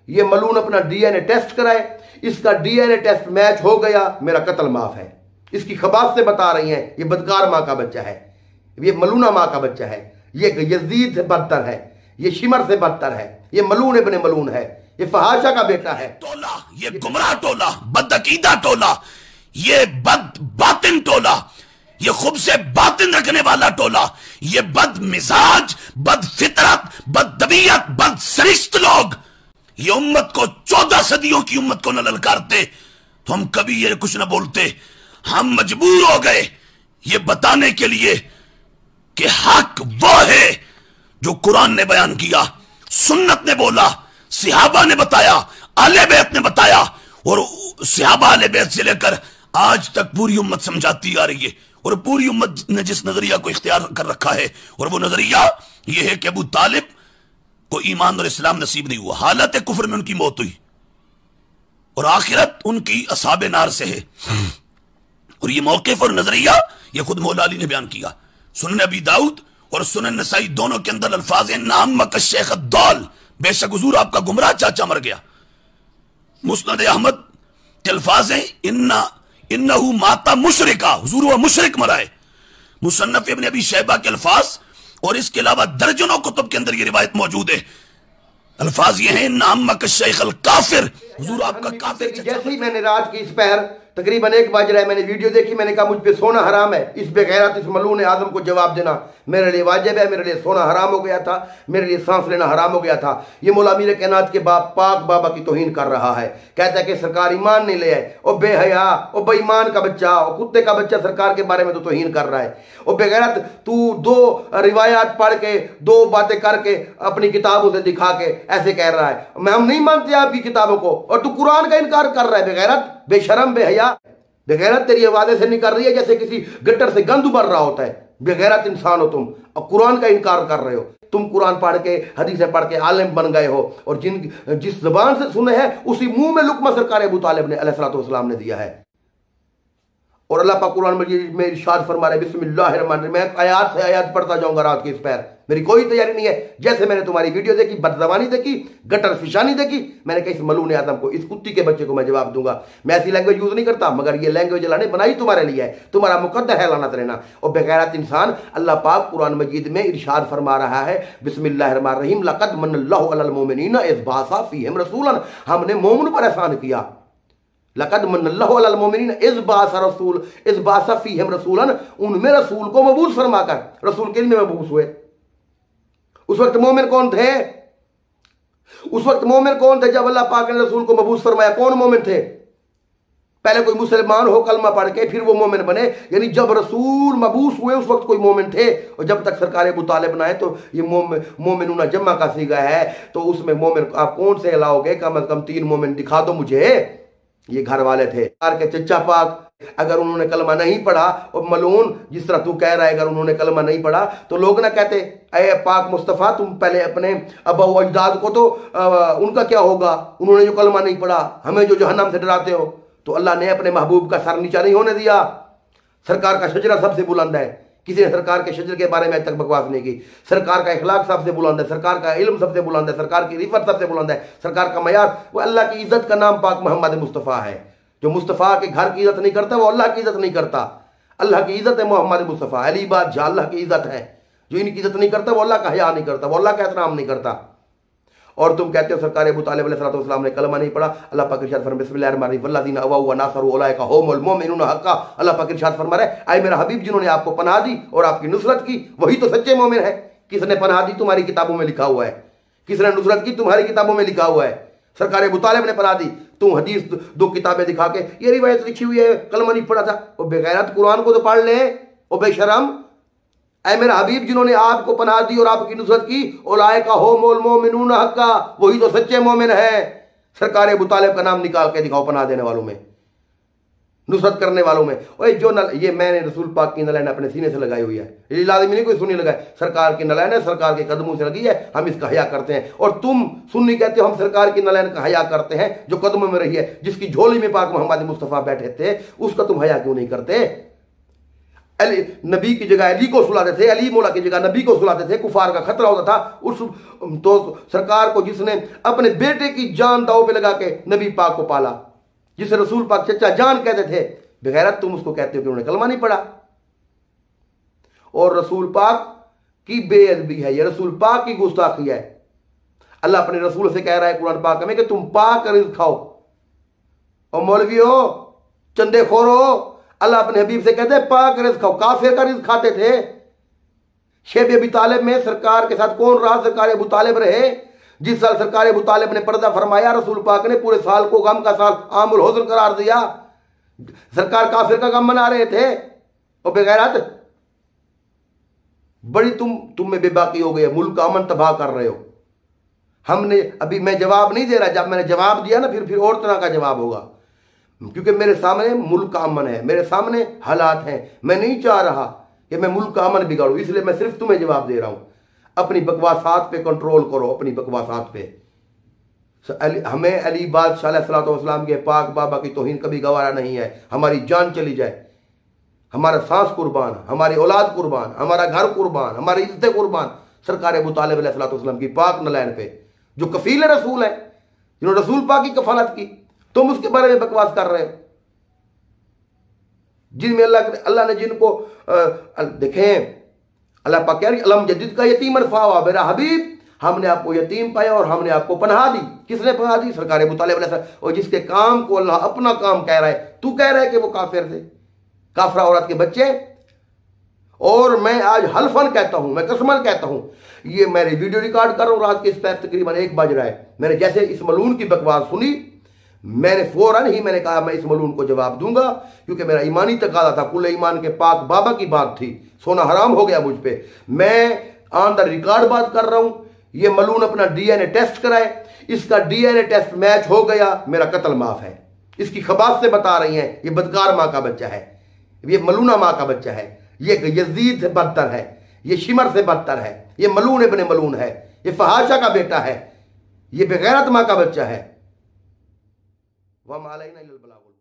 ये मलून अपना DNA test कराए, इसका डीएनए टेस्ट मैच हो गया, मेरा कत्ल माफ है। इसकी खबास से बता रही हैं ये बदकार माँ का बच्चा है, ये मलूना माँ का बच्चा है, ये यजीद से बदतर है, ये शिमर से बदतर है, ये मलून इब्ने मलून है, ये फहाशा का बेटा है। टोला, ये गुमराह टोला, बदअकीदा टोला, ये बद बातिन टोला, ये खूब से बातिन रखने वाला टोला, ये बद मिजाज, बद फितरत, बद तबीयत, बद सरिश्त लोग ये उम्मत को 14 सदियों की उम्मत को न ललकारते तो हम कभी ये कुछ न बोलते। हम मजबूर हो गए ये बताने के लिए कि हक वो है जो कुरान ने बयान किया, सुन्नत ने बोला, सिहाबा ने बताया, आले बैत ने बताया, और सिहाबा आले बैत से लेकर आज तक पूरी उम्मत समझाती आ रही है। और पूरी उम्मत ने जिस नजरिया को इख्तियार कर रखा है और वो नजरिया ये है कि अबू तालिब को ईमान और इस्लाम नसीब नहीं हुआ, हालत कुफर में उनकी मौत हुई और आखिरत उनकी असहाबे नार से है। और ये मौक़िफ़ और नजरिया ये खुद मौला अली ने बयान किया। सुनन अबी दाऊद और सुनन नसाई दोनों के अंदर अल्फाज है नामक शेख अद्दाल, बेशक हुजूर आपका गुमराह चाचा मर गया। मुस्नद अहमद के अल्फाज है इन्नहु माता मुशरिका, हुजूर वह मुशरिक मरा है। मुसन्नफ इब्न अबी शैबा के अल्फाज और इसके अलावा दर्जनों कुतुब के अंदर ये रिवायत मौजूद है। अल्फाज ये हैं नामक शेख अल काफिर, हुजूर आपका काफिर। जैसे ही मैंने रात की इस पैर तकरीबन 1 बज रहा है, मैंने वीडियो देखी, मैंने कहा मुझ पे सोना हराम है। इस बेगैरत इस मलून आदम को जवाब देना मेरे लिए वाजिब है। मेरे लिए सोना हराम हो गया था, मेरे लिए सांस लेना हराम हो गया था। ये मौला मीर कायनात के बाप पाक बाबा की तौहीन कर रहा है, कहता है कि सरकार ईमान नहीं ले आए। और बेहया और बेईमान का बच्चा और कुत्ते का बच्चा सरकार के बारे में तो तौहीन कर रहा है। और बेगैरत तू 2 रिवायात पढ़ के 2 बातें करके अपनी किताबों से दिखा के ऐसे कह रहा है मैं हम नहीं मानते आपकी किताबों को, और तू कुरान का इनकार कर रहा है। बेगैरत, बेशरम, बेहया। बेगैरत तेरी आवाज़ें से निकल रही है जैसे किसी गटर से गंद उबर रहा होता है। बेगैरत इंसान हो तुम और कुरान का इनकार कर रहे हो। तुम कुरान पढ़ के हदीसें पढ़ के आलिम बन गए हो और जिस जबान से सुने हैं उसी मुंह में लुकमा सरकार अबू तालिब ने अलैहिस्सलातु वस्सलाम ने दिया है। और अल्लाह पाक कुरान में इरशाद फरमा रहे बिस्मिल्लाहिर्रहमानिर्रहीम। मैं आयत से आयत पढ़ता जाऊंगा रात के इस पैर, मेरी कोई तैयारी नहीं है। जैसे मैंने तुम्हारी वीडियो देखी, बदजबानी देखी, गटर फिशानी देखी, मैंने कहा इस मलून आदम को, इस कुत्ती के बच्चे को मैं जवाब दूंगा। मैं ऐसी लैंग्वेज यूज नहीं करता, मगर ये लैंग्वेज लाने बनाई तुम्हारे लिए है, तुम्हारा मुकद्दर है लानत रहना। और बेगैरत इंसान, अल्लाह पाक कुरान मजीद में इरशाद फरमा रहा है बिस्मिल्लाहिर्रहमानिर्रहीम लक़द मन्नल्लाहु अलल मुमिनीना इज़ बअसा फ़ीहिम रसूलन, हमने मोमिन पर एहसान किया। लक़द मन्नल्लाहु अलल मुमिनीना इज़ बअसा फ़ीहिम रसूलन, उनमें रसूल को मबूस फरमाकर, रसूल किन में मबूस हुए? उस वक्त मोमिन कौन थे? उस वक्त मोमिन कौन थे जब अल्लाह पाक ने रसूल को मबूस फरमाया? कौन मोमिन थे? पहले कोई मुसलमान हो कलमा पढ़ के फिर वो मोमिन बने, यानी जब रसूल मबूस हुए उस वक्त कोई मोमिन थे। और जब तक सरकार अबू तालिब ना आए तो ये मोमिनुना जम्मा का सीगा है, तो उसमें मोमिन आप कौन से लाओगे? कम से कम 3 मोमिन दिखा दो मुझे। ये घर वाले थे के चच्चा पाक, अगर उन्होंने कलमा नहीं पढ़ा, और मलून जिस तरह तू कह रहा है अगर उन्होंने कलमा नहीं पढ़ा तो लोग ना कहते अरे पाक मुस्तफ़ा तुम पहले अपने अबा व अजदाद को तो उनका क्या होगा, उन्होंने जो कलमा नहीं पढ़ा, हमें जो जहन्नम से डराते हो। तो अल्लाह ने अपने महबूब का सर नीचा नहीं होने दिया। सरकार का शजरा सबसे बुलंद है, किसी ने सरकार के शजर के बारे में आज तक बकवास नहीं की। सरकार का इखलाक सबसे बुलंद है, सरकार का इल्म सबसे बुलंद है, सरकार की रिफत सबसे बुलंद है, सरकार का मयार वो अल्लाह की इज्जत का नाम पाक मोहम्मद मुस्तफ़ा है। जो मुस्तफ़ा के घर की इज्जत नहीं करता वो अल्लाह की इज्जत नहीं करता। अल्लाह की इज्जत है मोहम्मद मुस्तफ़ा, अली बादशाह अल्लाह की इज्जत है। जो इनकी इज्जत नहीं करता वो अल्लाह का हया नहीं करता, वो अल्लाह का एहतराम नहीं करता। और तुम कहते हो सरकार अबू तालिब अलैहिस्सलाम ने कलमा नहीं पढ़ा। अल्लाह पाक इरशाद फरमा बिस्मिल्लाहिर्रहमानिर्रहीम वल्लज़ीना अवाउ व नासरू उलाइका हुमुल मुमिनूना हक़्क़ा। अल्लाह पाक इरशाद फरमा रहे आए मेरा हबीब जिन्होंने आपको पनाह दी और आपकी नुसरत की वही तो सच्चे मोमिन है। किसने पनाह दी? तुम्हारी किताबों में लिखा हुआ है। किसने नुसरत की? तुम्हारी किताबों में लिखा हुआ है। सरकार अबू तालिब ने पनाह दी, तुम हदीस 2 किताबें दिखा के ये रिवायत लिखी हुई है कलमा नहीं पढ़ा था। और बेगैरत कुरान को तो पढ़ ले। और बेशरम, ऐ मेरा हबीब जिन्होंने आपको पनाह दी और आपकी नुसरत की, उलाइका हुमुल मुमिनूना हक़्क़ा, वही तो सच्चे मोमिन है। सरकार अबू तालिब का नाम निकाल के दिखाओ पनाह देने वालों में, नुसरत करने वालों में। और जो ये मैंने रसूल पाक की नलैन अपने सीने से लगाई हुई है, ये लाजिमी नहीं कोई सुन्नी लगाए, सरकार की नलैन है, सरकार के कदमों से लगी है, हम इसका हया करते हैं। और तुम सुन्नी कहते हो हम सरकार की नलैन का हया करते हैं जो कदमों में रही है, जिसकी झोली में पाक मोहम्मद मुस्तफ़ा बैठे थे, उसका तुम हया क्यों नहीं करते? नबी की जगह अली को सुलाते थे, अली मौला की जगह नबी को सुलाते थे। कुफार का खतरा होता था। उस तो सरकार को जिसने अपने बेटे की जान दाव पे लगा के नबी पाक को पाला, जिसे रसूल पाक चचा जान कहते थे, बेगैरत तुम उसको कहते हो कि उन्होंने कलमा नहीं पढ़ा। और रसूल पाक की बेअदबी है, यह रसूल पाक की गुस्ताखी है। अल्लाह अपने रसूल से कह रहा है कुरान पाक में कि तुम पाक रिज़्क़ खाओ। और मौलवी हो, चंदे खोर हो, अल्लाह अपने हबीब से कहते हैं पाक रिज़्क़ खाओ। काफिर का रिज़्क़ खाते थे। शेब अबी तालिब में सरकार के साथ कौन रहा? सरकार अबू तालिब रहे। जिस साल सरकार अबू तालिब ने पर्दा फरमाया, रसूल पाक ने पूरे साल को गम का साल आमुल हुज़्न करार दिया। सरकार काफिर का गम मना रहे थे। और बेगैरत बड़ी तुम में बेबाकी हो गई है, मुल्क का अमन तबाह कर रहे हो। हमने अभी, मैं जवाब नहीं दे रहा, जब मैंने जवाब दिया ना फिर और तरह का जवाब होगा, क्योंकि मेरे सामने मुल्क का अमन है, मेरे सामने हालात हैं। मैं नहीं चाह रहा कि मैं मुल्क का अमन बिगाड़ूं, इसलिए मैं सिर्फ तुम्हें जवाब दे रहा हूं। अपनी बकवासात पे कंट्रोल करो, अपनी बकवासात पे। हमें अली बादशाह अलैहिस्सलाम के पाक बाबा की तौहीन कभी गवारा नहीं है। हमारी जान चली जाए, हमारा सांस कुर्बान, हमारी औलाद कुर्बान, हमारा घर कुर्बान, हमारी इज्जतें कुर्बान सरकार अबू तालिब अलैहिस्सलाम की पाक नलैन पे, जो कफील रसूल है, जिन्होंने रसूल पाक की कफालत की। तुम उसके बारे में बकवास कर रहे हो, जिनमें अल्लाह ने जिनको देखें, अल्लाह पाक कह रही अलम जदीद का यतीमन फावा, मेरा हबीब हमने आपको यतीम पाया और हमने आपको पनाह दी। किसने पनाह दी? सरकार अबू तालिब अलैहिस्सलाम। और जिसके काम को अल्लाह अपना काम कह रहा है, तू कह रहा है कि वो काफिर थे, काफरा औरत के बच्चे। और मैं आज हल्फन कहता हूं, मैं कसमन कहता हूं, ये मैंने वीडियो रिकॉर्ड कर रहा हूं, रात के इस पैर तकरीबन 1 बज रहा है। मैंने जैसे इस मलून की बकवास सुनी, मैंने फौरन ही मैंने कहा मैं इस मलून को जवाब दूंगा, क्योंकि मेरा ईमानी तकाजा था। कुल ईमान के पाक बाबा की बात थी, सोना हराम हो गया मुझ पे। मैं ऑन द रिकॉर्ड बात कर रहा हूं। ये मलून अपना डीएनए टेस्ट कराए, इसका डीएनए टेस्ट मैच हो गया, मेरा कत्ल माफ है। इसकी खबास से बता रही हैं ये बदकार माँ का बच्चा है, ये मलूना माँ का बच्चा है, ये यजीद से बदतर है, ये शिमर से बदतर है, ये मलून इब्ने मलून है, ये फहाशा का बेटा है, ये बेगैरत माँ का बच्चा है। वह मालैना इल्लल बलागुल।